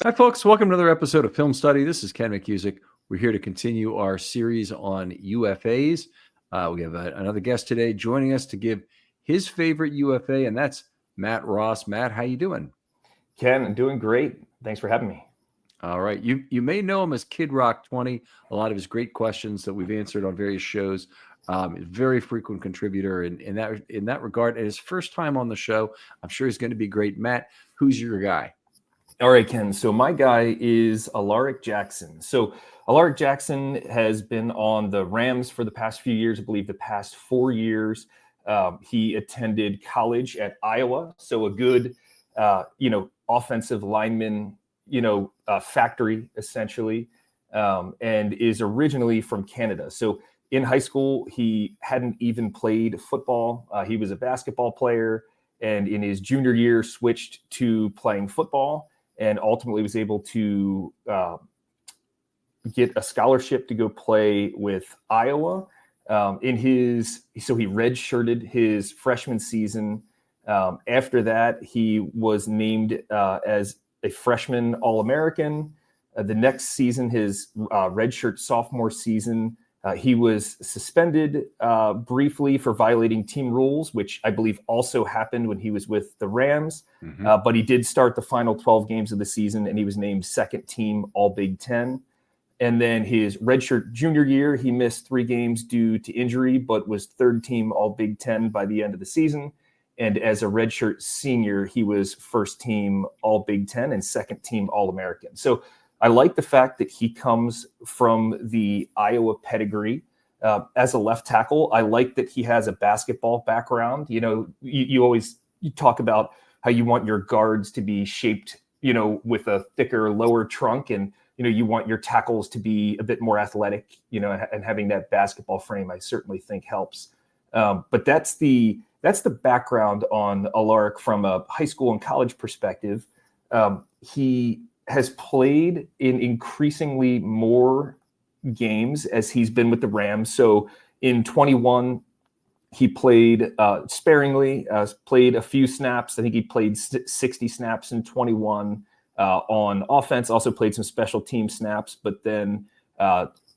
Hi, folks. Welcome to another episode of Film Study. This is Ken McCusick. We're here to continue our series on UFAs. We have another guest today joining us to give his favorite UFA, and that's Matt Ross. Matt, how you doing? Ken, I'm doing great. Thanks for having me. All right. You may know him as Kid Rock 20. A lot of his great questions that we've answered on various shows. Very frequent contributor in that regard. And his first time on the show, I'm sure he's going to be great. Matt, who's your guy? All right, Ken. So my guy is Alaric Jackson. So Alaric Jackson has been on the Rams for the past few years, I believe the past 4 years. He attended college at Iowa. So a good, offensive lineman, factory essentially, and is originally from Canada. So in high school, he hadn't even played football. He was a basketball player, and in his junior year switched to playing football, and ultimately was able to get a scholarship to go play with Iowa. So he redshirted his freshman season. After that, he was named as a freshman All-American. The next season, his redshirt sophomore season, he was suspended briefly for violating team rules, which I believe also happened when he was with the Rams. Mm-hmm. But he did start the final 12 games of the season, and he was named second team All-Big Ten. And then his redshirt junior year, he missed 3 games due to injury, but was third team All-Big Ten by the end of the season. And as a redshirt senior, he was first team All-Big Ten and second team All-American. So I like the fact that he comes from the Iowa pedigree. As a left tackle, I like that he has a basketball background. You always talk about how you want your guards to be shaped, with a thicker lower trunk, and you want your tackles to be a bit more athletic, and having that basketball frame, I certainly think helps. But that's the background on Alaric from a high school and college perspective. He has played in increasingly more games as he's been with the Rams. So in 21, he played sparingly, played a few snaps. I think he played 60 snaps in 21 on offense, also played some special team snaps, but then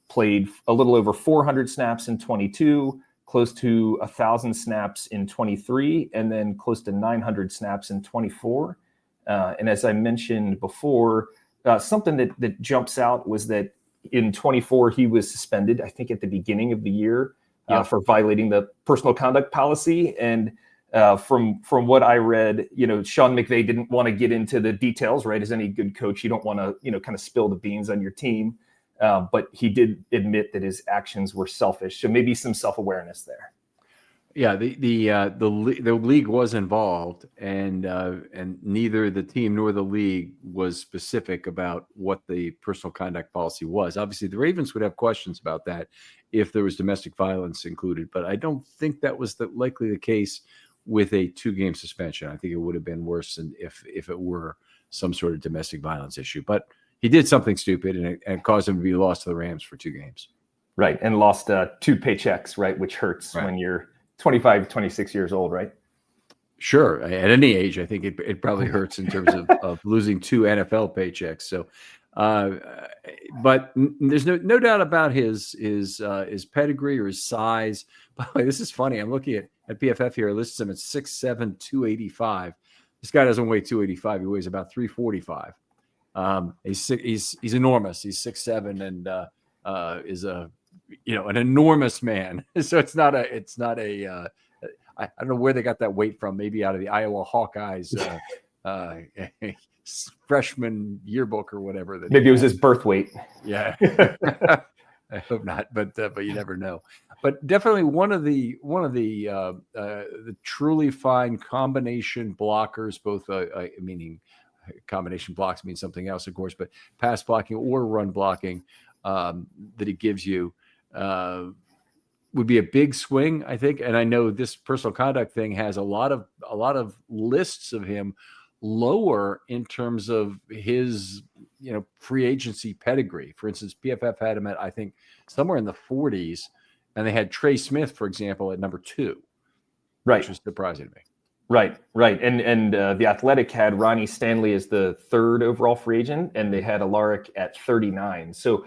played a little over 400 snaps in 22, close to 1,000 snaps in 23, and then close to 900 snaps in 24. And as I mentioned before, something that jumps out was that in 24, he was suspended, I think at the beginning of the year, for violating the personal conduct policy. And from what I read, Sean McVay didn't want to get into the details, right? As any good coach, you don't want to, kind of spill the beans on your team. But he did admit that his actions were selfish. So maybe some self-awareness there. Yeah, the league was involved, and neither the team nor the league was specific about what the personal conduct policy was. Obviously, the Ravens would have questions about that if there was domestic violence included, but I don't think that was likely the case with a 2-game suspension. I think it would have been worse than if it were some sort of domestic violence issue. But he did something stupid, and it caused him to be lost to the Rams for 2 games. Right, and lost 2 paychecks, right, which hurts when you're 25, 26 years old, right? Sure. At any age, I think it probably hurts in terms of losing 2 NFL paychecks. So, but there's no doubt about his pedigree or his size. By the way, this is funny. I'm looking at PFF here. It lists him at 6'7", 285. This guy doesn't weigh 285. He weighs about 345. He's enormous. He's 6'7", and is an enormous man. So it's not a I don't know where they got that weight from. Maybe out of the Iowa Hawkeyes freshman yearbook or whatever. Maybe it was his birth weight. Yeah, I hope not. But you never know. But definitely one of the truly fine combination blockers. Both meaning combination blocks means something else, of course, but pass blocking or run blocking that it gives you. Would be a big swing, I think. And I know this personal conduct thing has a lot of lists of him lower in terms of his, free agency pedigree. For instance, PFF had him at, I think, somewhere in the 40s, and they had Trey Smith, for example, at number 2, right? Which was surprising to me. Right. And the Athletic had Ronnie Stanley as the third overall free agent, and they had Alaric at 39. So,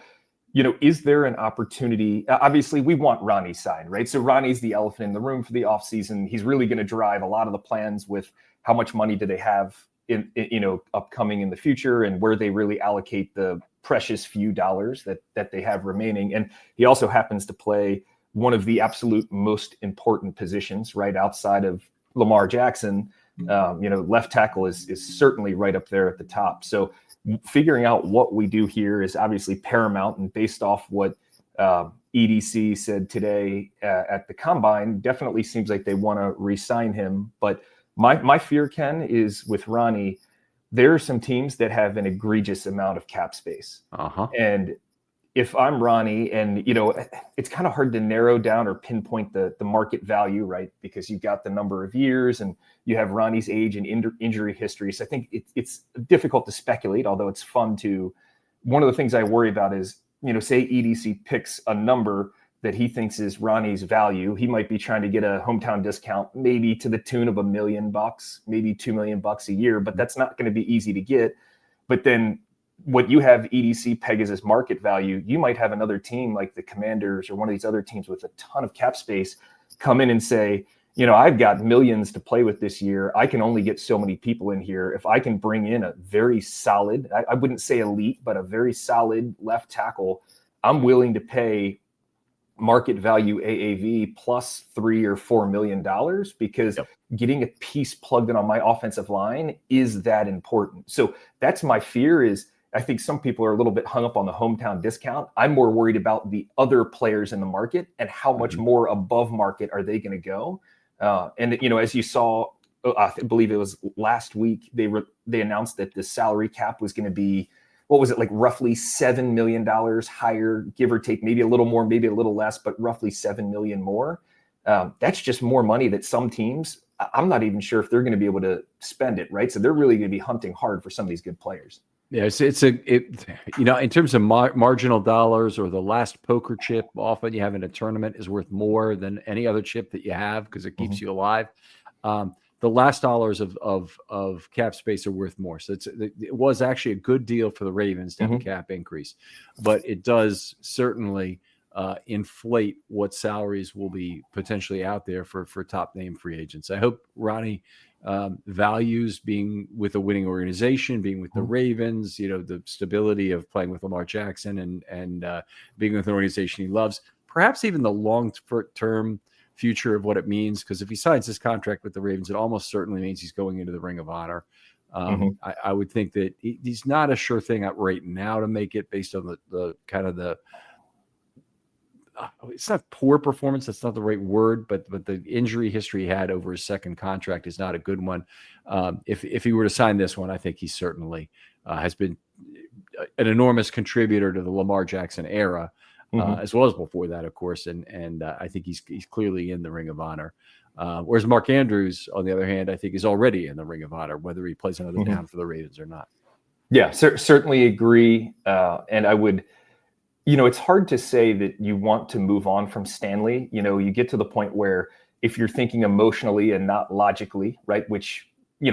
is there an opportunity? Obviously, we want Ronnie signed, right? So Ronnie's the elephant in the room for the offseason. He's really going to drive a lot of the plans with how much money do they have in upcoming in the future, and where they really allocate the precious few dollars that they have remaining. And he also happens to play one of the absolute most important positions right outside of Lamar Jackson. Left tackle is certainly right up there at the top. So figuring out what we do here is obviously paramount, and based off what EDC said today at the combine, definitely seems like they want to re-sign him. But my fear, Ken, is with Ronnie, there are some teams that have an egregious amount of cap space. And if I'm Ronnie, and it's kind of hard to narrow down or pinpoint the market value, right? Because you've got the number of years and you have Ronnie's age and injury history. So I think it's difficult to speculate, although it's fun to. One of the things I worry about is, say EDC picks a number that he thinks is Ronnie's value. He might be trying to get a hometown discount, maybe to the tune of $1 million, maybe $2 million a year, but that's not going to be easy to get. But then what you have EDC peg as his market value, you might have another team like the Commanders or one of these other teams with a ton of cap space come in and say, I've got millions to play with this year. I can only get so many people in here. If I can bring in a very solid, I wouldn't say elite, but a very solid left tackle, I'm willing to pay market value AAV plus $3 or $4 million, because getting a piece plugged in on my offensive line is that important. So that's my fear. Is I think some people are a little bit hung up on the hometown discount. I'm more worried about the other players in the market and how much more above market are they going to go. As you saw, I believe it was last week, they announced that the salary cap was going to be, what was it, like roughly $7 million higher, give or take, maybe a little more, maybe a little less, but roughly $7 million more. That's just more money that some teams, I'm not even sure if they're going to be able to spend it, right? So they're really going to be hunting hard for some of these good players. Yeah, in terms of marginal dollars, or the last poker chip often you have in a tournament is worth more than any other chip that you have, because it keeps you alive. The last dollars of cap space are worth more. So it was actually a good deal for the Ravens to have a cap increase, but it does certainly inflate what salaries will be potentially out there for top name free agents. I hope Ronnie values being with a winning organization, being with the Ravens, the stability of playing with Lamar Jackson and being with an organization he loves, perhaps even the long-term future of what it means. Because if he signs this contract with the Ravens, it almost certainly means he's going into the Ring of Honor. I would think that he's not a sure thing out right now to make it, based on the kind of the it's not poor performance. That's not the right word, but the injury history he had over his second contract is not a good one. If he were to sign this one, I think he certainly has been an enormous contributor to the Lamar Jackson era, as well as before that, of course. And I think he's clearly in the Ring of Honor. Whereas Mark Andrews, on the other hand, I think is already in the Ring of Honor, whether he plays another down for the Ravens or not. Yeah, certainly agree. And I would, it's hard to say that you want to move on from Stanley. You get to the point where if you're thinking emotionally and not logically, right, which,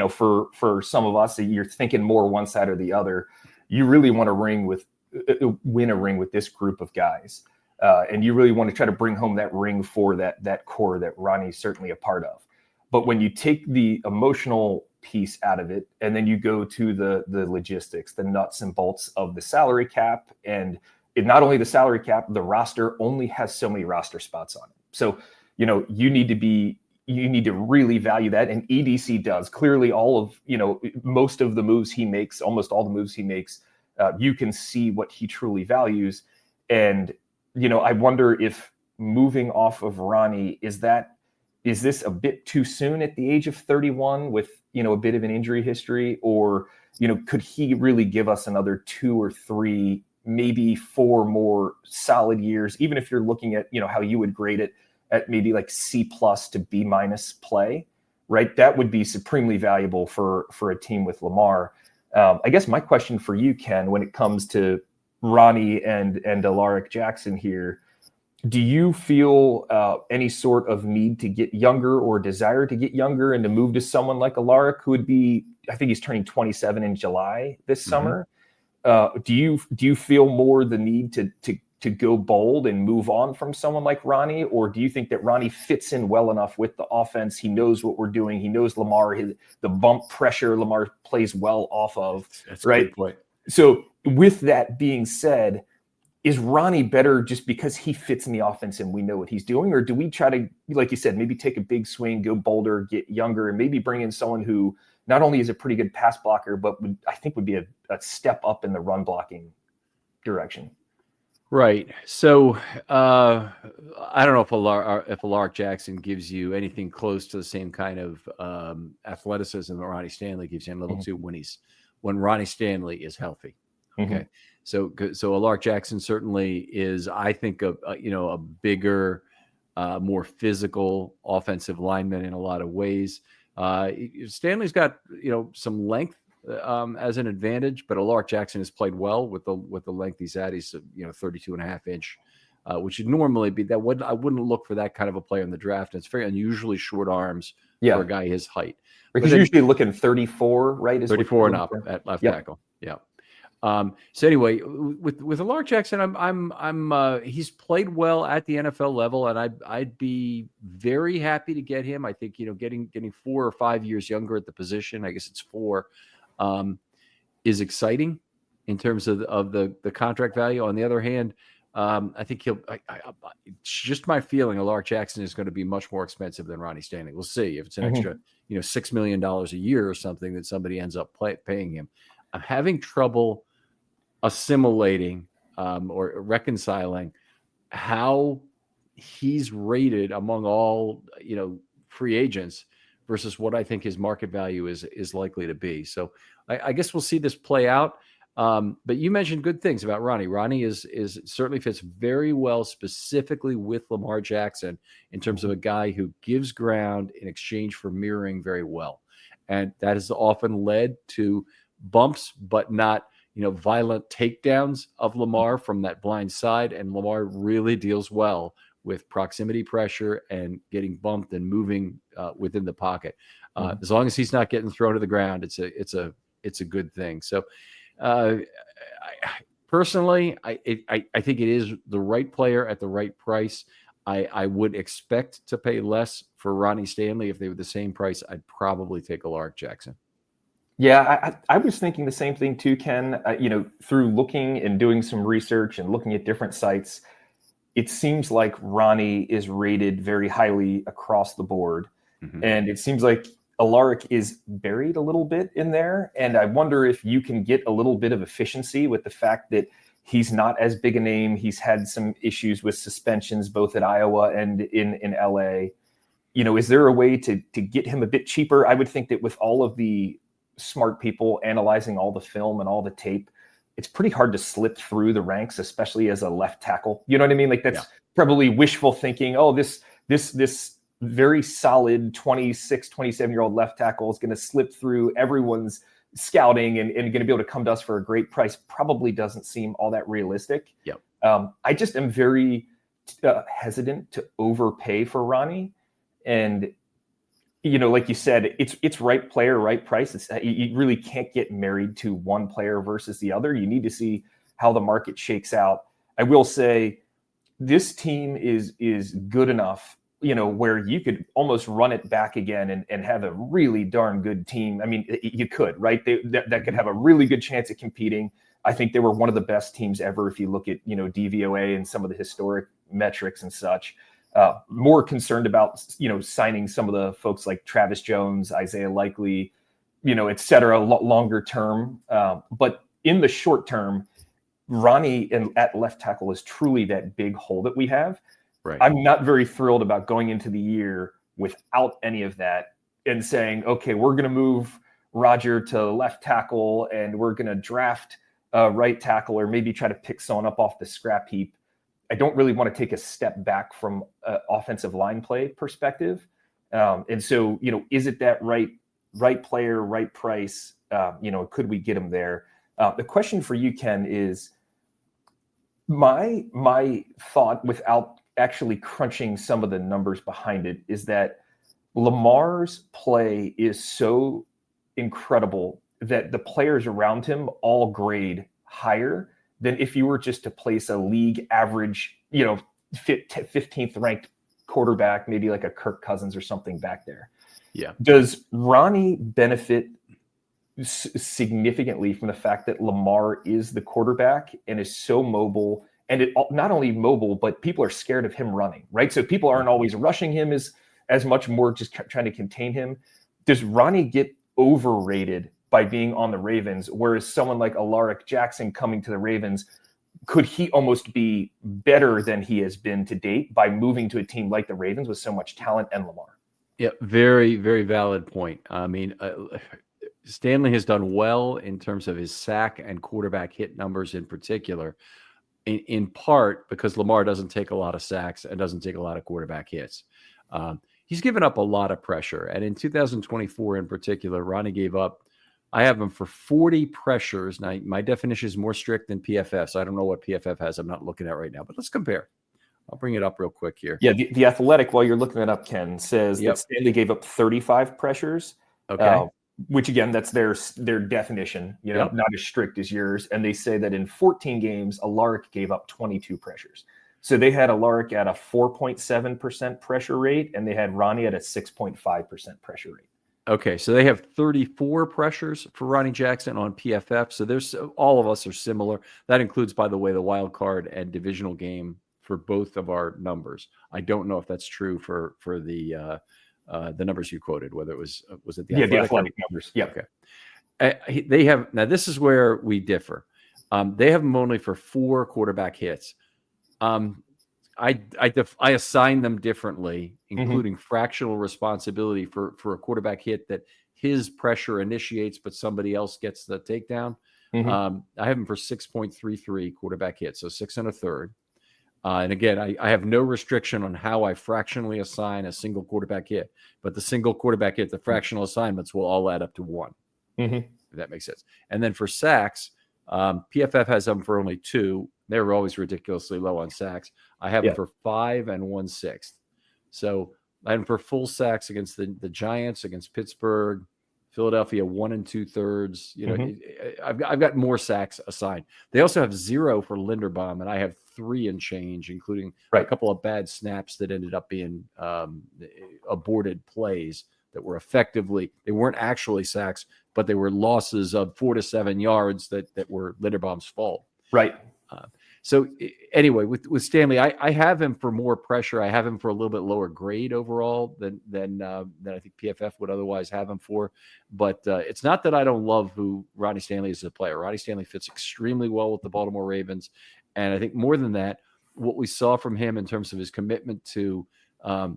for some of us, you're thinking more one side or the other, you really want to win a ring with this group of guys. And you really want to try to bring home that ring for that core that Ronnie's certainly a part of. But when you take the emotional piece out of it, and then you go to the logistics, the nuts and bolts of the salary cap, and not only the salary cap, the roster only has so many roster spots on it. So, you need to really value that. And EDC does. Clearly, most of the moves he makes, almost all the moves he makes, you can see what he truly values. And, I wonder if moving off of Ronnie, is this a bit too soon at the age of 31 with, a bit of an injury history? Or, could he really give us another 2 or 3, maybe 4 more solid years, even if you're looking at, how you would grade it at maybe like C+ to B- play, right? That would be supremely valuable for a team with Lamar. I guess my question for you, Ken, when it comes to Ronnie and Alaric Jackson here, Do you feel any sort of need to get younger or desire to get younger and to move to someone like Alaric, who would be, I think he's turning 27 in July this summer? Do you feel more the need to go bold and move on from someone like Ronnie, or do you think that Ronnie fits in well enough with the offense? He knows what we're doing. He knows Lamar, the bump pressure Lamar plays well off of. That's right? a good point. So with that being said, is Ronnie better just because he fits in the offense and we know what he's doing? Or do we try to, like you said, maybe take a big swing, go bolder, get younger, and maybe bring in someone who not only is a pretty good pass blocker, but I think would be a step up in the run blocking direction? Right. So I don't know if Alaric Jackson gives you anything close to the same kind of athleticism that Ronnie Stanley gives you in level two when Ronnie Stanley is healthy. Okay. So Alaric Jackson certainly is, I think, a bigger, more physical offensive lineman in a lot of ways. Stanley's got some length as an advantage, but Alaric Jackson has played well with the length he's at. He's 32.5 inch, which would normally be that. I wouldn't look for that kind of a player in the draft. It's very unusually short arms for a guy his height. He's usually looking 34, right? 34 and up at left tackle. Yeah. So anyway, with Alaric Jackson, he's played well at the NFL level, and I'd be very happy to get him. I think getting 4 or 5 years younger at the position, I guess it's 4, is exciting in terms of the contract value. On the other hand, I think it's just my feeling Alaric Jackson is going to be much more expensive than Ronnie Stanley. We'll see if it's an extra $6 million a year or something that somebody ends up paying him. I'm having trouble assimilating or reconciling how he's rated among all free agents versus what I think his market value is likely to be. So I guess we'll see this play out. But you mentioned good things about Ronnie. Ronnie is certainly fits very well specifically with Lamar Jackson in terms of a guy who gives ground in exchange for mirroring very well, and that has often led to bumps, but not violent takedowns of Lamar from that blind side. And Lamar really deals well with proximity pressure and getting bumped and moving within the pocket. As long as he's not getting thrown to the ground, it's a good thing. So personally, I think it is the right player at the right price. I would expect to pay less for Ronnie Stanley. If they were the same price, I'd probably take Alaric Jackson. Yeah, I was thinking the same thing too, Ken. Through looking and doing some research and looking at different sites, it seems like Ronnie is rated very highly across the board. And it seems like Alaric is buried a little bit in there. And I wonder if you can get a little bit of efficiency with the fact that he's not as big a name. He's had some issues with suspensions, both at Iowa and in LA. Is there a way to get him a bit cheaper? I would think that with all of the smart people analyzing all the film and all the tape, it's pretty hard to slip through the ranks, especially as a left tackle. You know what I mean? Like that's probably wishful thinking. Oh, this very solid 26, 27-year-old left tackle is going to slip through everyone's scouting and going to be able to come to us for a great price. Probably doesn't seem all that realistic. I just am very hesitant to overpay for Ronnie. And like you said, it's right player, right price. You really can't get married to one player versus the other. You need to see how the market shakes out. I will say this team is good enough, where you could almost run it back again and have a really darn good team. I mean, you could, right? That could have a really good chance at competing. I think they were one of the best teams ever if you look at, DVOA and some of the historic metrics and such. More concerned about, signing some of the folks like Travis Jones, Isaiah Likely, et cetera, longer term. But in the short term, Ronnie at left tackle is truly that big hole that we have. Right. I'm not very thrilled about going into the year without any of that and saying, okay, we're going to move Roger to left tackle and we're going to draft right tackle or maybe try to pick someone up off the scrap heap. I don't really want to take a step back from offensive line play perspective. And so, is it that right player, right price? Could we get him there? The question for you, Ken, is my thought without actually crunching some of the numbers behind it is that Lamar's play is so incredible that the players around him all grade higher than if you were just to place a league average, 15th ranked quarterback, maybe like a Kirk Cousins or something back there. Yeah. Does Ronnie benefit significantly from the fact that Lamar is the quarterback and is so mobile, and it not only mobile, but people are scared of him running, right? So people aren't always rushing him as much, more just trying to contain him. Does Ronnie get overrated by being on the Ravens, whereas someone like Alaric Jackson coming to the Ravens, could he almost be better than he has been to date by moving to a team like the Ravens with so much talent and Lamar? Yeah, very, very valid point. I mean, Stanley has done well in terms of his sack and quarterback hit numbers in particular, in part because Lamar doesn't take a lot of sacks and doesn't take a lot of quarterback hits. He's given up a lot of pressure. And in 2024 in particular, Ronnie gave up, I have him for 40 pressures. Now, my definition is more strict than PFF, so I don't know what PFF has. I'm not looking at right now, but let's compare. I'll bring it up real quick here. Yeah, the Athletic, while you're looking it up, Ken, says that Stanley gave up 35 pressures. Okay. Which again, that's their definition, not as strict as yours. And they say that in 14 games, Alaric gave up 22 pressures. So they had Alaric at a 4.7% pressure rate, and they had Ronnie at a 6.5% pressure rate. Okay, so they have 34 pressures for Ronnie Jackson on PFF. So there's all of us are similar. That includes, by the way, the wild card and divisional game for both of our numbers. I don't know if that's true for the numbers you quoted, whether it was it the athletic numbers. Yeah. Okay. They have, now this is where we differ. They have them only for 4 quarterback hits. I assign them differently, including fractional responsibility for a quarterback hit that his pressure initiates, but somebody else gets the takedown. I have him for 6.33 quarterback hits, so 6 1/3. And again, I have no restriction on how I fractionally assign a single quarterback hit, but the single quarterback hit, the fractional assignments will all add up to 1. If that makes sense. And then for sacks, PFF has them for only 2. They were always ridiculously low on sacks. I have them for 5 1/6. So I have them for full sacks against the Giants, against Pittsburgh, Philadelphia 1 2/3. I've got more sacks assigned. They also have 0 for Linderbaum, and I have 3 and change, including a couple of bad snaps that ended up being aborted plays that were effectively, they weren't actually sacks, but they were losses of 4 to 7 yards that were Linderbaum's fault. Right. So anyway, with Stanley, I have him for more pressure. I have him for a little bit lower grade overall than I think PFF would otherwise have him for. But it's not that I don't love who Ronnie Stanley is as a player. Ronnie Stanley fits extremely well with the Baltimore Ravens. And I think more than that, what we saw from him in terms of his commitment to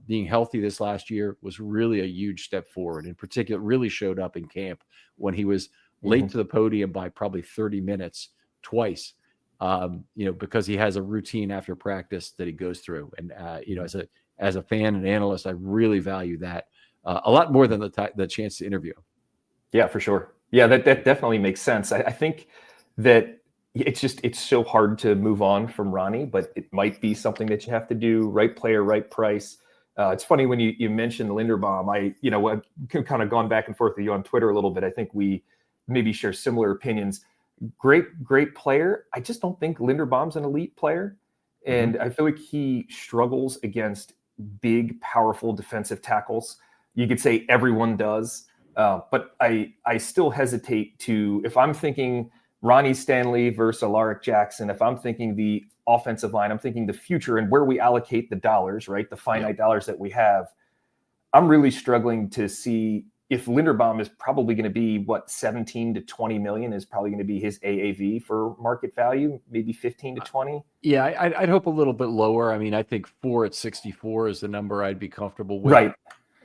being healthy this last year was really a huge step forward. In particular, really showed up in camp when he was late to the podium by probably 30 minutes twice. Because he has a routine after practice that he goes through. And, as a fan and analyst, I really value that a lot more than the chance to interview him. Yeah, for sure. Yeah, that definitely makes sense. I think that it's so hard to move on from Ronnie, but it might be something that you have to do. Right player, right price. It's funny when you mentioned Linderbaum. I've kind of gone back and forth with you on Twitter a little bit. I think we maybe share similar opinions. Great player. I just don't think Linderbaum's an elite player. And I feel like he struggles against big, powerful defensive tackles. You could say everyone does. But I still hesitate to, if I'm thinking Ronnie Stanley versus Alaric Jackson, if I'm thinking the offensive line, I'm thinking the future and where we allocate the dollars, right? The finite dollars that we have. I'm really struggling to see if Linderbaum is probably going to be 17 to 20 million is probably going to be his AAV for market value, maybe 15 to 20. Yeah, I'd hope a little bit lower. I mean, I think 4 at 64 is the number I'd be comfortable with. Right.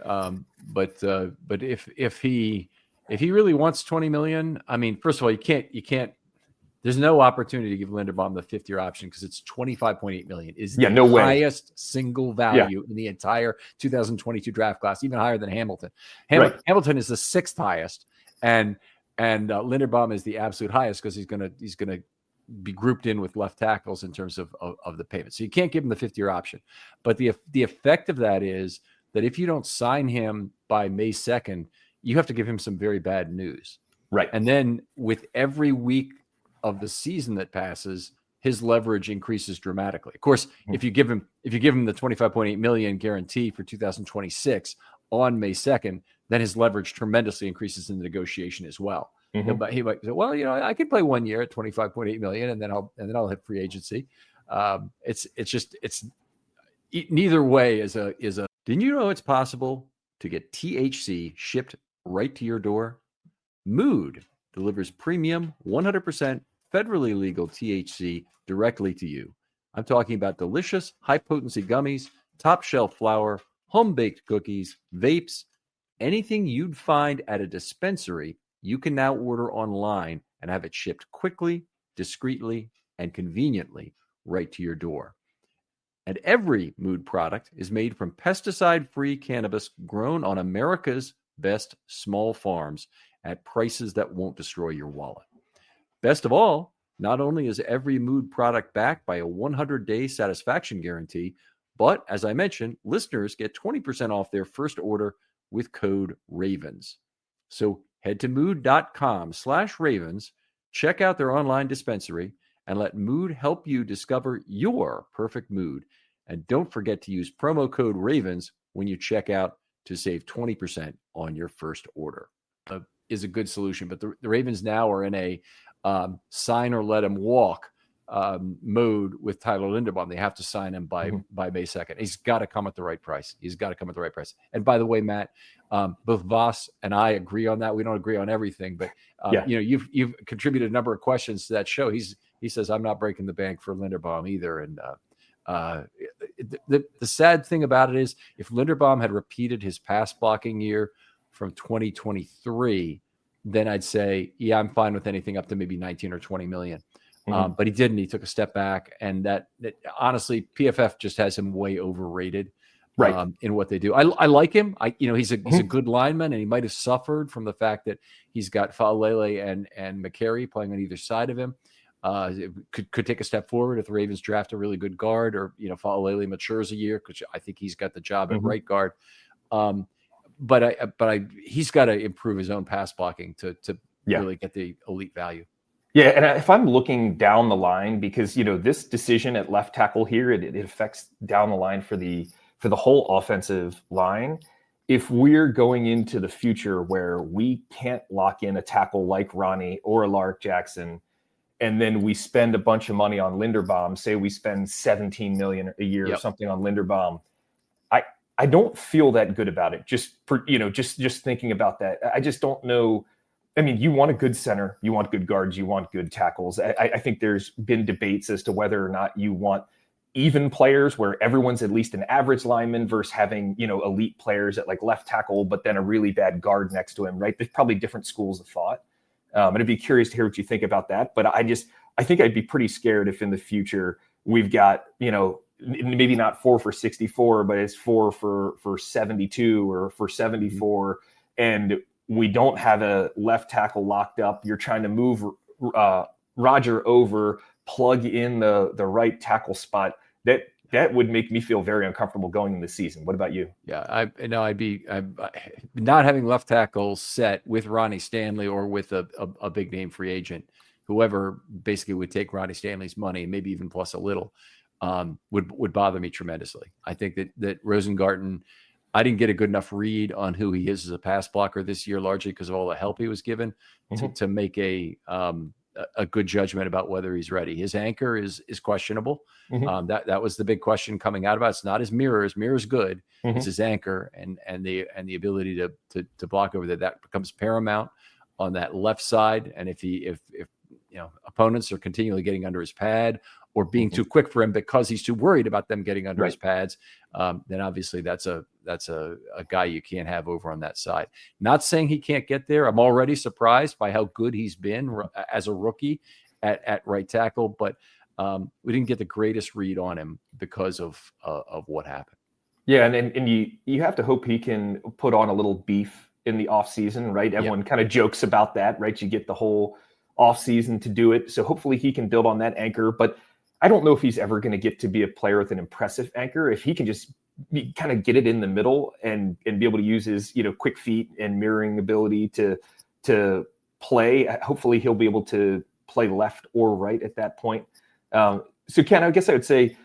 But if he really wants 20 million, I mean, first of all, you can't. There's no opportunity to give Linderbaum the 5th-year option because it's 25.8 million. Is the highest single value in the entire 2022 draft class, even higher than Hamilton. Hamilton is the 6th highest, and Linderbaum is the absolute highest because he's gonna be grouped in with left tackles in terms of the payment. So you can't give him the 5th-year option. But the effect of that is that if you don't sign him by May 2nd, you have to give him some very bad news. Right. And then with every week of the season that passes, his leverage increases dramatically. Of course, if you give him the $25.8 million guarantee for 2026 on May 2nd, then his leverage tremendously increases in the negotiation as well. But he might say, well, I could play 1 year at $25.8 million, and then I'll hit free agency. It's neither way is a. Didn't you know it's possible to get THC shipped right to your door? Mood delivers premium 100% federally legal THC directly to you. I'm talking about delicious high-potency gummies, top-shelf flour, home-baked cookies, vapes, anything you'd find at a dispensary, you can now order online and have it shipped quickly, discreetly, and conveniently right to your door. And every Mood product is made from pesticide-free cannabis grown on America's best small farms at prices that won't destroy your wallet. Best of all, not only is every Mood product backed by a 100-day satisfaction guarantee, but as I mentioned, listeners get 20% off their first order with code RAVENS. So head to mood.com/ravens, check out their online dispensary, and let Mood help you discover your perfect mood. And don't forget to use promo code RAVENS when you check out to save 20% on your first order. Is a good solution, but the Ravens now are in a sign or let him walk mode with Tyler Linderbaum. They have to sign him by May 2nd. He's got to come at the right price. And by the way, Matt, both Voss and I agree on that. We don't agree on everything, but you've contributed a number of questions to that show. He says, I'm not breaking the bank for Linderbaum either. And the sad thing about it is, if Linderbaum had repeated his pass blocking year from 2023, then I'd say, yeah, I'm fine with anything up to maybe 19 or 20 million. But he didn't. He took a step back, and that honestly, PFF just has him way overrated, right, in what they do. I like him. He's a good lineman, and he might have suffered from the fact that he's got Faalele and McCary playing on either side of him. Could take a step forward if the Ravens draft a really good guard, or Faalele matures a year, because I think he's got the job at right guard. But he's got to improve his own pass blocking to really get the elite value. Yeah, and if I'm looking down the line, because this decision at left tackle here, it affects down the line for the whole offensive line. If we're going into the future where we can't lock in a tackle like Ronnie or Alaric Jackson, and then we spend a bunch of money on Linderbaum, say we spend $17 million a year or something on Linderbaum, I don't feel that good about it. Just thinking about that, I just don't know. I mean, you want a good center, you want good guards, you want good tackles. I think there's been debates as to whether or not you want even players where everyone's at least an average lineman versus having, elite players at like left tackle, but then a really bad guard next to him, right? There's probably different schools of thought. And I'd be curious to hear what you think about that. But I think I'd be pretty scared if in the future we've got, maybe not 4 for 64, but it's 4 for 72 or for 74. And we don't have a left tackle locked up. You're trying to move Roger over, plug in the right tackle spot. That would make me feel very uncomfortable going into the season. What about you? Yeah, I'd be not having left tackle set with Ronnie Stanley or with a big name free agent, whoever basically would take Ronnie Stanley's money, maybe even plus a little, would bother me tremendously. I think that Rosengarten, I didn't get a good enough read on who he is as a pass blocker this year, largely because of all the help he was given to make a good judgment about whether he's ready. His anchor is questionable. That was the big question coming out about it. It's not his mirror. His mirror is good. It's his anchor and the ability to block over there. That becomes paramount on that left side. And if opponents are continually getting under his pad or being too quick for him because he's too worried about them getting under his pads, then obviously that's a guy you can't have over on that side. Not saying he can't get there. I'm already surprised by how good he's been as a rookie at right tackle, but we didn't get the greatest read on him because of what happened. Yeah, and you have to hope he can put on a little beef in the offseason, right? Everyone kind of jokes about that, right? You get the whole offseason to do it. So hopefully he can build on that anchor. But I don't know if he's ever going to get to be a player with an impressive anchor. If he can just kind of get it in the middle and be able to use his, quick feet and mirroring ability to play, hopefully he'll be able to play left or right at that point. So Ken, I guess I would say,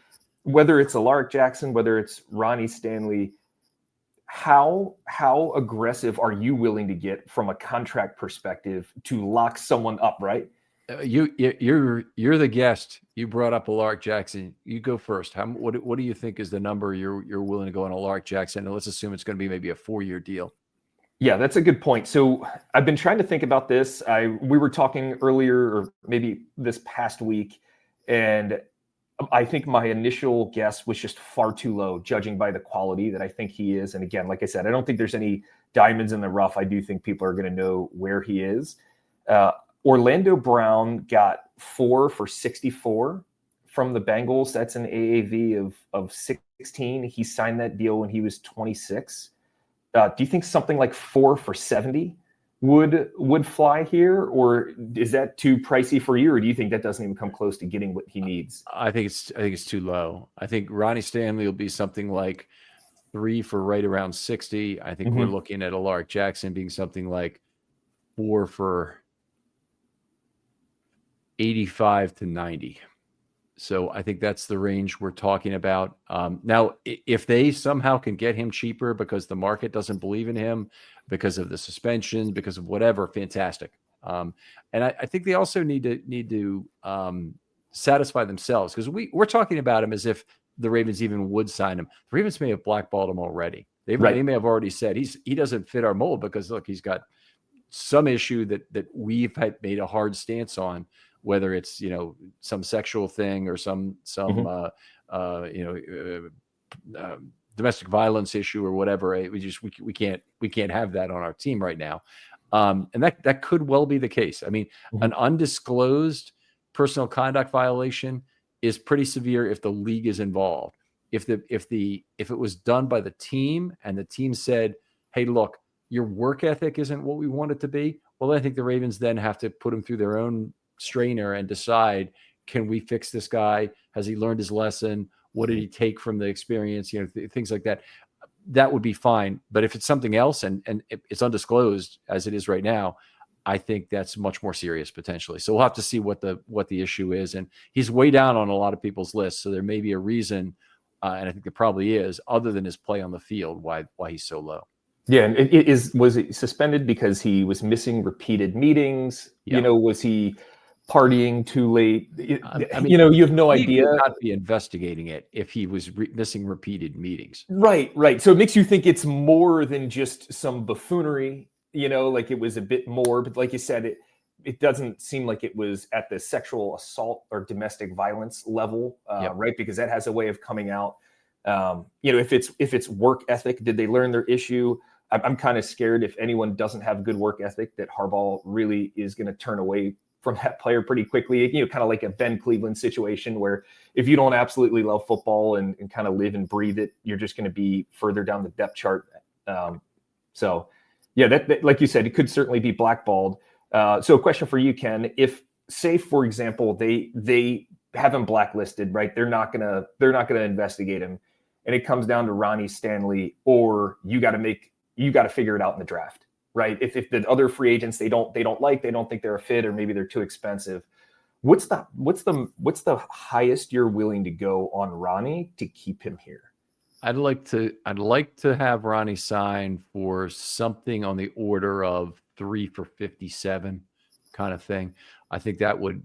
whether it's Alaric Jackson, whether it's Ronnie Stanley, how aggressive are you willing to get from a contract perspective to lock someone up, right? You're the guest. You brought up Alaric Jackson. You go first. What do you think is the number you're willing to go on Alaric Jackson? And let's assume it's going to be maybe a 4-year deal. Yeah, that's a good point. So I've been trying to think about this. We were talking earlier, or maybe this past week, and I think my initial guess was just far too low, judging by the quality that I think he is. And again, like I said, I don't think there's any diamonds in the rough. I do think people are going to know where he is. Orlando Brown got 4 for $64 from the Bengals. That's an AAV of 16. He signed that deal when he was 26. Do you think something like 4 for $70 would fly here, or is that too pricey for you, or do you think that doesn't even come close to getting what he needs? I think it's too low. I think Ronnie Stanley will be something like 3 for right around 60. I think we're looking at Alaric Jackson being something like 4 for 85 to 90. So I think that's the range we're talking about. Now, if they somehow can get him cheaper because the market doesn't believe in him, because of the suspension, because of whatever, fantastic. And I think they also need to satisfy themselves, because we're talking about him as if the Ravens even would sign him. The Ravens may have blackballed him already. They may have already said he doesn't fit our mold because, look, he's got some issue that we've made a hard stance on, whether it's some sexual thing or some domestic violence issue or whatever. We can't have that on our team right now, and that could well be the case. I mean, an undisclosed personal conduct violation is pretty severe if the league is involved. If it was done by the team and the team said, "Hey, look, your work ethic isn't what we want it to be," well, I think the Ravens then have to put him through their own strainer and decide, can we fix this guy? Has he learned his lesson? What did he take from the experience? Things like that. That would be fine. But if it's something else and it's undisclosed as it is right now, I think that's much more serious potentially. So we'll have to see what the issue is. And he's way down on a lot of people's lists. So there may be a reason, and I think there probably is, other than his play on the field, why he's so low. Yeah, and was it suspended because he was missing repeated meetings? Yeah. Was he partying too late? I mean, you have no idea. Would not be investigating it if he was missing repeated meetings. Right. So it makes you think it's more than just some buffoonery. Like it was a bit more, but like you said, it doesn't seem like it was at the sexual assault or domestic violence level, right? Because that has a way of coming out. If it's work ethic, did they learn their issue? I'm kind of scared if anyone doesn't have good work ethic that Harbaugh really is going to turn away from that player pretty quickly. Kind of like a Ben Cleveland situation, where if you don't absolutely love football and kind of live and breathe it, you're just going to be further down the depth chart. So yeah, that like you said, it could certainly be blackballed. So a question for you, Ken, if, say, for example, they have him blacklisted, right? They're not gonna investigate him, and it comes down to Ronnie Stanley, or you got to figure it out in the draft, right? If the other free agents they don't think they're a fit, or maybe they're too expensive, what's the highest you're willing to go on Ronnie to keep him here? I'd like to have Ronnie sign for something on the order of 3 for 57 kind of thing. I think that would,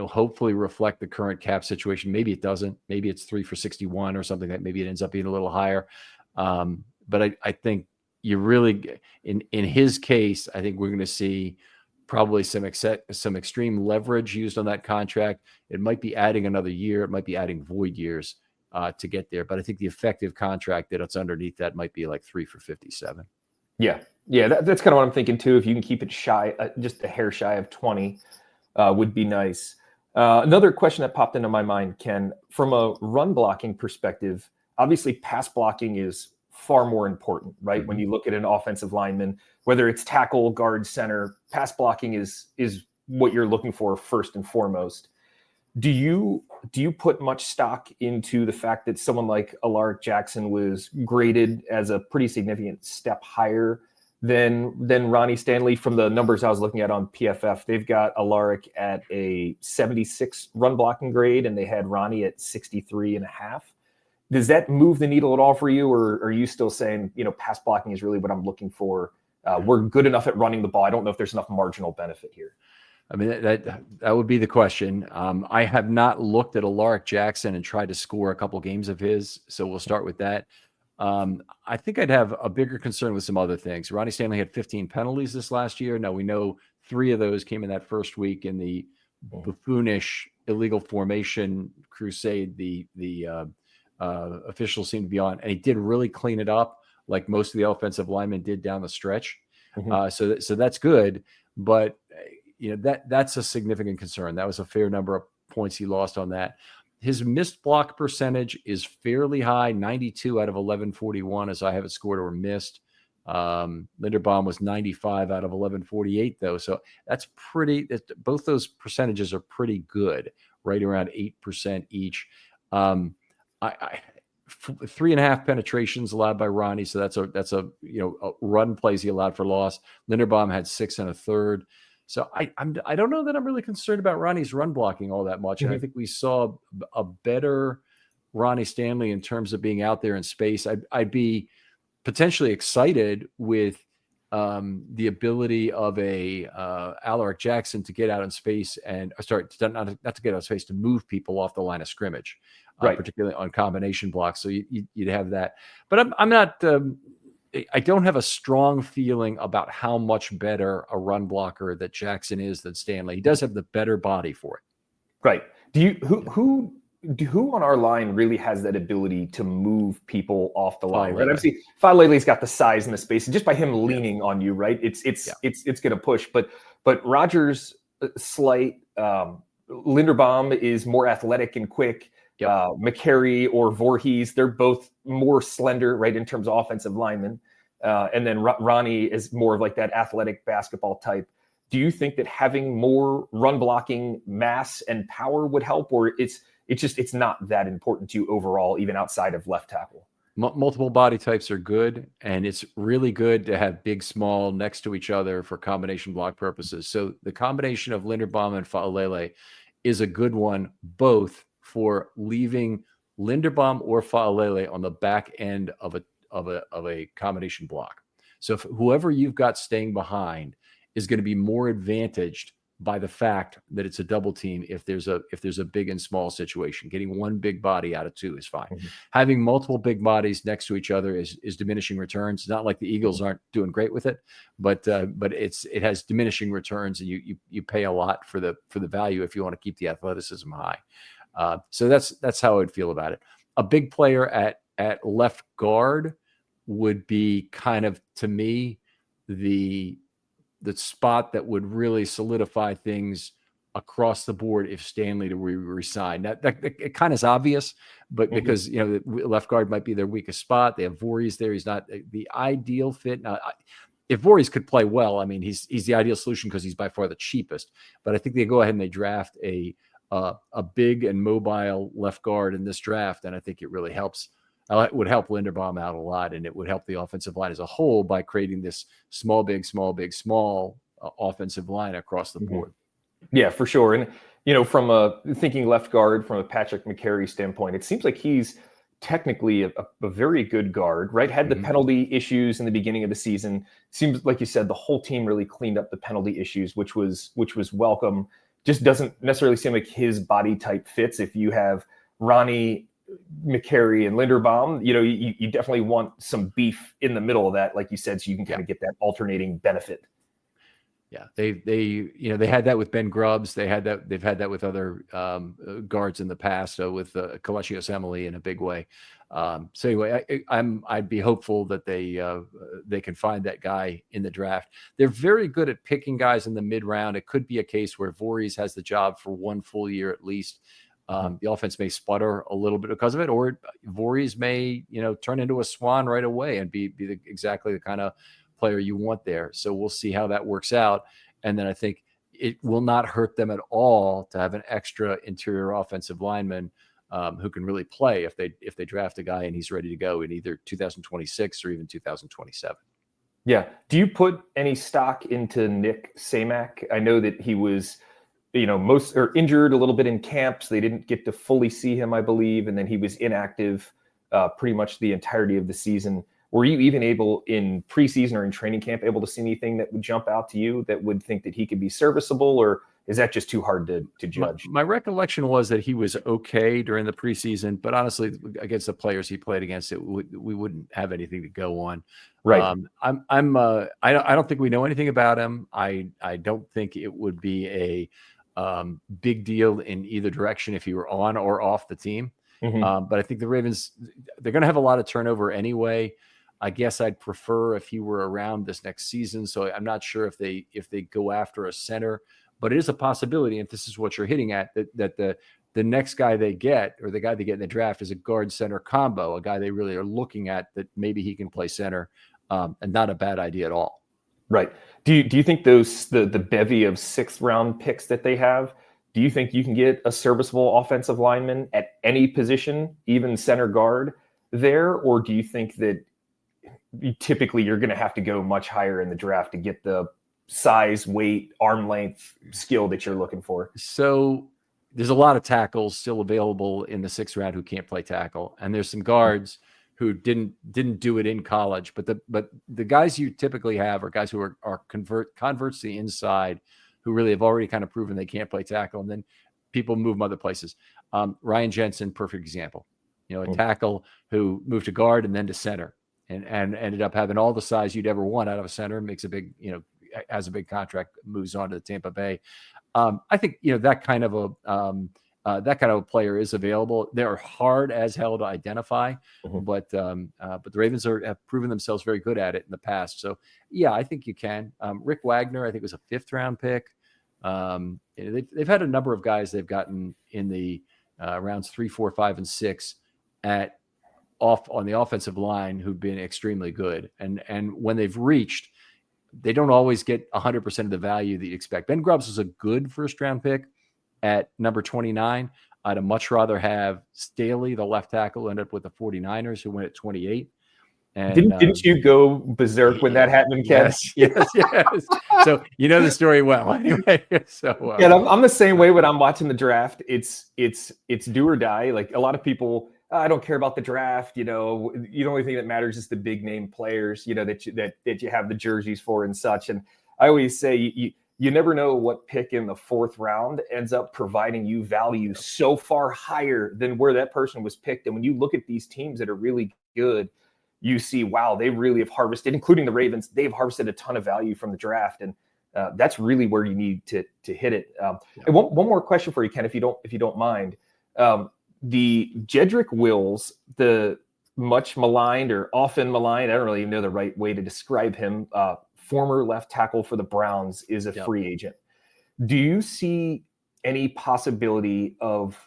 hopefully reflect the current cap situation. Maybe it doesn't. Maybe it's 3 for 61 or something, that maybe it ends up being a little higher. But I think you really, in his case, I think we're going to see probably some extreme leverage used on that contract. It might be adding another year. It might be adding void years to get there. But I think the effective contract that's underneath that might be like 3 for 57. Yeah. That's kind of what I'm thinking too. If you can keep it shy, just a hair shy of 20, would be nice. Another question that popped into my mind, Ken, from a run blocking perspective, obviously pass blocking is far more important, right? Mm-hmm. When you look at an offensive lineman, whether it's tackle, guard, center, pass blocking is what you're looking for first and foremost. Do you put much stock into the fact that someone like Alaric Jackson was graded as a pretty significant step higher than Ronnie Stanley? From the numbers I was looking at on PFF, they've got Alaric at a 76 run blocking grade, and they had Ronnie at 63.5. Does that move the needle at all for you, or are you still saying, pass blocking is really what I'm looking for? We're good enough at running the ball. I don't know if there's enough marginal benefit here. I mean, that would be the question. I have not looked at Alaric Jackson and tried to score a couple games of his, so we'll start with that. I think I'd have a bigger concern with some other things. Ronnie Stanley had 15 penalties this last year. Now, we know 3 of those came in that first week in the buffoonish illegal formation crusade the officials seem to be on, and he did really clean it up like most of the offensive linemen did down the stretch. So that's good, but that's a significant concern. That was a fair number of points he lost on that. His missed block percentage is fairly high, 92 out of 1141, as I have it scored or missed. Linderbaum was 95 out of 1148, though. So that's both those percentages are pretty good, right around 8% each. 3.5 penetrations allowed by Ronnie. So that's a run plays he allowed for loss. Linderbaum had 6 1/3. So I don't know that I'm really concerned about Ronnie's run blocking all that much. And I think we saw a better Ronnie Stanley in terms of being out there in space. I'd be potentially excited with the ability of a Alaric Jackson to get out in space and not to get out of space, to move people off the line of scrimmage, particularly on combination blocks. So you'd have that. But I'm not. I don't have a strong feeling about how much better a run blocker that Jackson is than Stanley. He does have the better body for it. Right. Who on our line really has that ability to move people off the line? Right. Obviously, Faalele's got the size and the space, and just by him leaning on you, right? It's going to push. But Rodgers slight. Linderbaum is more athletic and quick. McCary or Voorhees, they're both more slender, right, in terms of offensive linemen. And then Ronnie is more of like that athletic basketball type. Do you think that having more run blocking mass and power would help, or it's not that important to you overall, even outside of left tackle? Multiple body types are good, and it's really good to have big, small next to each other for combination block purposes. So the combination of Linderbaum and Faalele is a good one, both for leaving Linderbaum or Faalele on the back end of a combination block. So if whoever you've got staying behind is going to be more advantaged by the fact that it's a double team, if there's a big and small situation, getting one big body out of 2 is fine. Having multiple big bodies next to each other is diminishing returns. It's not like the Eagles aren't doing great with it, but it has diminishing returns, and you pay a lot for the value if you want to keep the athleticism high. So that's how I would feel about it. A big player at left guard would be kind of, to me, the spot that would really solidify things across the board if Stanley to resign. That it kind of is obvious, but because the left guard might be their weakest spot, they have Voorhees there. He's not the ideal fit. Now, if Voorhees could play well, I mean, he's the ideal solution because he's by far the cheapest. But I think they go ahead and they draft a big and mobile left guard in this draft, and I think it really helps. It would help Linderbaum out a lot, and it would help the offensive line as a whole by creating this small, big, small, big, small offensive line across the board. Yeah, for sure. And, from thinking left guard from a Patrick McCary standpoint, it seems like he's technically a very good guard, right? Had the penalty issues in the beginning of the season. Seems like you said, the whole team really cleaned up the penalty issues, which was welcome. Just doesn't necessarily seem like his body type fits. If you have Ronnie, McCary, and Linderbaum, you definitely want some beef in the middle of that, like you said, so you can kind of get that alternating benefit. Yeah, they had that with Ben Grubbs. They've had that with other guards in the past. So with Kalachios Emily in a big way. So anyway, I'd be hopeful that they can find that guy in the draft. They're very good at picking guys in the mid round. It could be a case where Voorhees has the job for one full year at least. The offense may sputter a little bit because of it, or Voorhees may turn into a swan right away and be exactly the kind of player you want there. So we'll see how that works out. And then I think it will not hurt them at all to have an extra interior offensive lineman who can really play if they draft a guy and he's ready to go in either 2026 or even 2027. Yeah. Do you put any stock into Nick Samak? I know that he was, most or injured a little bit in camps. They didn't get to fully see him, I believe, and then he was inactive pretty much the entirety of the season. Were you even able in preseason or in training camp able to see anything that would jump out to you that would think that he could be serviceable, or is that just too hard to judge? My recollection was that he was okay during the preseason, but honestly, against the players he played against, we wouldn't have anything to go on. Right. I don't think we know anything about him. I don't think it would be a big deal in either direction if he were on or off the team. Mm-hmm. But I think the Ravens, they're going to have a lot of turnover anyway. I guess I'd prefer if he were around this next season. So I'm not sure if they go after a center, but it is a possibility. If this is what you're hitting at, that the next guy they get, or the guy they get in the draft, is a guard center combo, a guy they really are looking at that maybe he can play center, and not a bad idea at all. Right. Do you think the bevy of 6th round picks that they have, do you think you can get a serviceable offensive lineman at any position, even center guard there? Or do you think that typically you're going to have to go much higher in the draft to get the size, weight, arm length, skill that you're looking for? So there's a lot of tackles still available in the 6th round who can't play tackle. And there's some guards who didn't do it in college, but the guys you typically have are guys who are converts to the inside, who really have already kind of proven they can't play tackle. And then people move them other places. Ryan Jensen, perfect example, a tackle who moved to guard and then to center. And ended up having all the size you'd ever want out of a center, makes a big, has a big contract, moves on to the Tampa Bay. I think, that kind of a player is available. They're hard as hell to identify, but the Ravens have proven themselves very good at it in the past. So yeah, I think you can. Rick Wagner, I think, was a 5th round pick. They've had a number of guys they've gotten in the rounds 3, 4, 5, and 6 on the offensive line who've been extremely good. And when they've reached, they don't always get 100% of the value that you expect. Ben Grubbs was a good 1st round pick at number 29. I'd have much rather have Staley, the left tackle, end up with the 49ers, who went at 28. And didn't you go berserk when that happened, Ken? Yes. So the story well. Anyway, so yeah, I'm the same way when I'm watching the draft. It's do or die. Like a lot of people, I don't care about the draft. The only thing that matters is the big name players. That you have the jerseys for and such. And I always say you never know what pick in the 4th round ends up providing you value so far higher than where that person was picked. And when you look at these teams that are really good, you see, wow, they really have harvested, including the Ravens. They've harvested a ton of value from the draft, and that's really where you need to hit it. And one more question for you, Ken, if you don't mind. The Jedrick Wills, the much maligned or often maligned, I don't really even know the right way to describe him, former left tackle for the Browns, is a free agent. Do you see any possibility of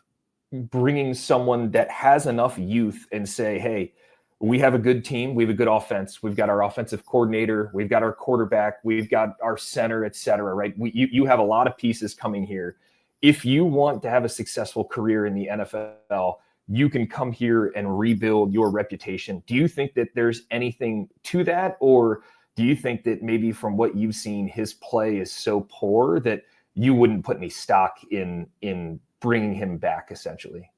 bringing someone that has enough youth and say, hey, we have a good team, we have a good offense, we've got our offensive coordinator, we've got our quarterback, we've got our center, et cetera, right? You have a lot of pieces coming here. If you want to have a successful career in the NFL, you can come here and rebuild your reputation. Do you think that there's anything to that? Or do you think that maybe from what you've seen, his play is so poor that you wouldn't put any stock in bringing him back, essentially?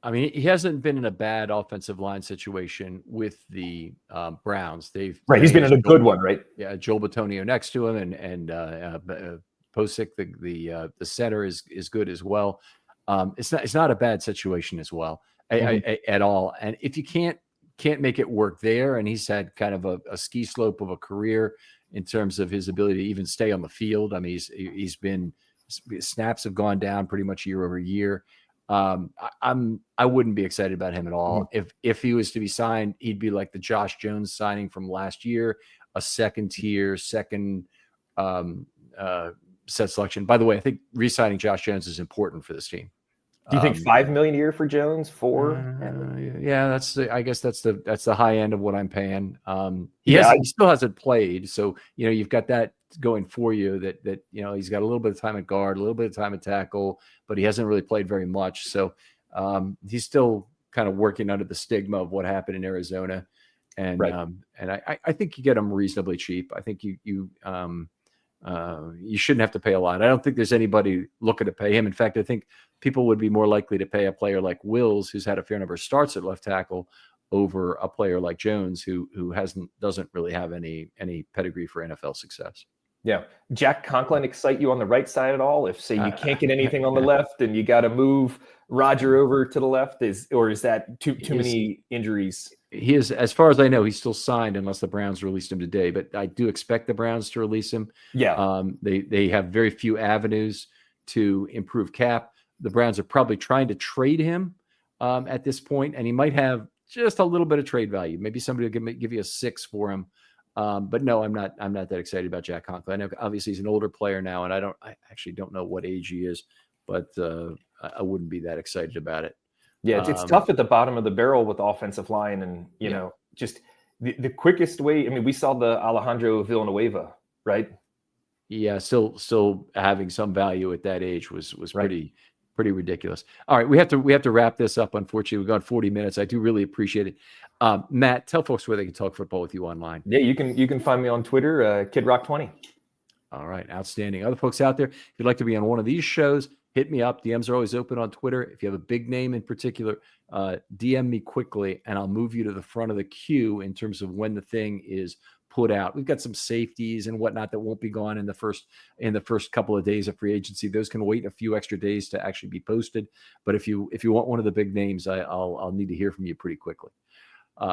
I mean, he hasn't been in a bad offensive line situation with the Browns. He's been in a good one, right? Yeah, Joel Bitonio next to him, and Posick, the center, is good as well. It's not a bad situation as well at all. And if you can't make it work there, and he's had kind of a ski slope of a career in terms of his ability to even stay on the field. I mean, snaps have gone down pretty much year over year. I wouldn't be excited about him at all. If he was to be signed, he'd be like the Josh Jones signing from last year, a second set selection. By the way, I think re-signing Josh Jones is important for this team. Do you think $5 million a year for Jones? Yeah, that's the high end of what I'm paying. He still hasn't played, so you've got that going for you that he's got a little bit of time at guard, a little bit of time at tackle, but he hasn't really played very much. So he's still kind of working under the stigma of what happened in Arizona. And I think you get him reasonably cheap. I think you shouldn't have to pay a lot. I don't think there's anybody looking to pay him. In fact, I think people would be more likely to pay a player like Wills, who's had a fair number of starts at left tackle, over a player like Jones, who doesn't really have any pedigree for NFL success. Yeah. Jack Conklin excite you on the right side at all? If, say, you can't get anything on the left and you got to move Roger over to the left, is that too many injuries? He is, as far as I know, he's still signed unless the Browns released him today. But I do expect the Browns to release him. Yeah. They have very few avenues to improve cap. The Browns are probably trying to trade him at this point, and he might have just a little bit of trade value. Maybe somebody will give you a 6 for him. But no, I'm not that excited about Jack Conklin. I know obviously he's an older player now, and I actually don't know what age he is, but I wouldn't be that excited about it. Yeah, it's tough at the bottom of the barrel with offensive line, and you know, just the quickest way. I mean, we saw the Alejandro Villanueva, right? Yeah, still having some value at that age was pretty ridiculous. All right, we have to wrap this up. Unfortunately, we've gone 40 minutes. I do really appreciate it. Matt, tell folks where they can talk football with you online. Yeah, you can find me on Twitter, KidRock20. All right, outstanding. Other folks out there, if you'd like to be on one of these shows, hit me up. DMs are always open on Twitter. If you have a big name in particular, DM me quickly, and I'll move you to the front of the queue in terms of when the thing is put out. We've got some safeties and whatnot that won't be gone in the first couple of days of free agency. Those can wait a few extra days to actually be posted. But if you want one of the big names, I'll need to hear from you pretty quickly.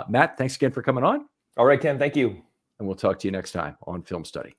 Matt, thanks again for coming on. All right, Ken, thank you. And we'll talk to you next time on Film Study.